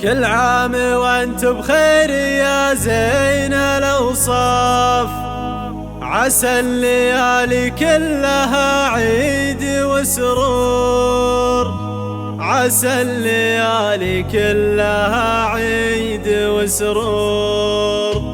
كل عام وانت بخير يا زين الأوصاف، عسى الليالي كلها عيد وسرور، عسى الليالي كلها عيد وسرور.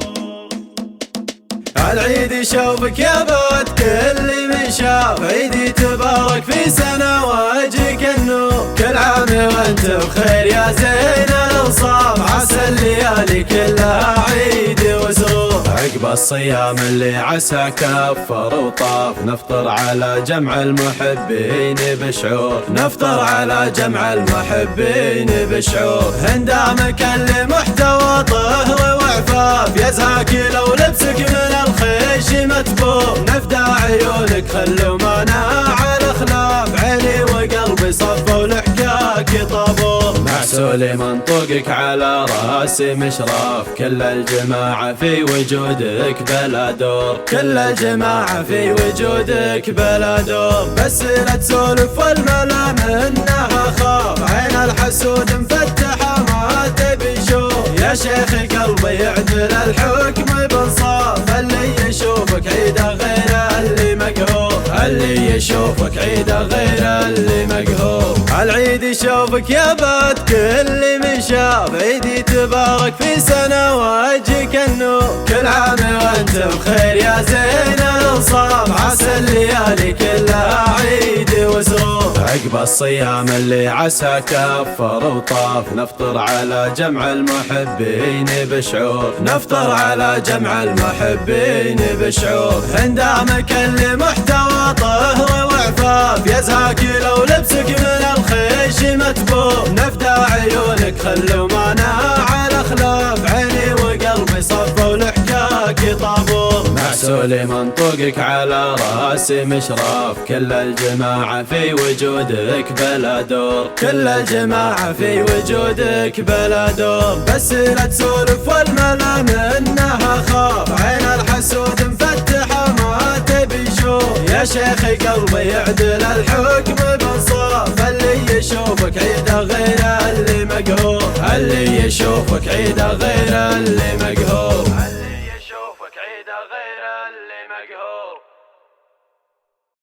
العيد يشوفك يا بود كل من شاف، عيدي تبارك في سنة واجيك النور. كل عام وانت بخير يا زين الأوصاف، عسى الليالي كلها عيد وسرور. عقب الصيام اللي عسى كفر وطاف، نفطر على جمع المحبين بشعور، نفطر على جمع المحبين بشعور. هندامك اللي محتوى طهر وعفاف، يزهاك لو لبسك من الخيش متبور. نفدى عيونك خلوا مناع الأخلاف، عيني وقلبي صفوا لحكاك طابور. معسولي منطوقك على راسي مشراف، كل الجماعة في وجودك بلا دور، كل الجماعة في وجودك بلا دور. بس لا تسولف والملا منها خاف، عين الحسود مفتحة ما تبي شوف. يا شيخ قلبي يعدل الحكم بانصاف، اللي يشوفك عيده غير اللي مقهور، اللي يشوفك عيده غير اللي مقهور. العيد يشوفك يا بد كل من شاف، عيدي تبارك في سنة واجيك النور. كل عام وانت بخير يا زين الأوصاف، عسى الليالي كلها عيد وسرور. عقب الصيام اللي عسى كفر وطاف، نفطر على جمع المحبين بشعور، نفطر على جمع المحبين بشعور. هندامك اللي محتوى طهر وعفاف، يزهاك لو لبسك من الخيش متبور. نفدى عيونك خلوا مناع الأخلاف، عيني وقلبي صفوا لحكاك طابور. معسولي منطوقك على راسي مشراف، كل الجماعة في وجودك بلا دور، كل الجماعة في وجودك بلا دور. بس لا تسولف والملا منها خاف، عين الحسود مفتحة ما تبي شوف. يا شيخ قلبي يعدل الحكم بانصاف، اللي يشوفك عيده غير اللي مقهور، اللي يشوفك عيده غير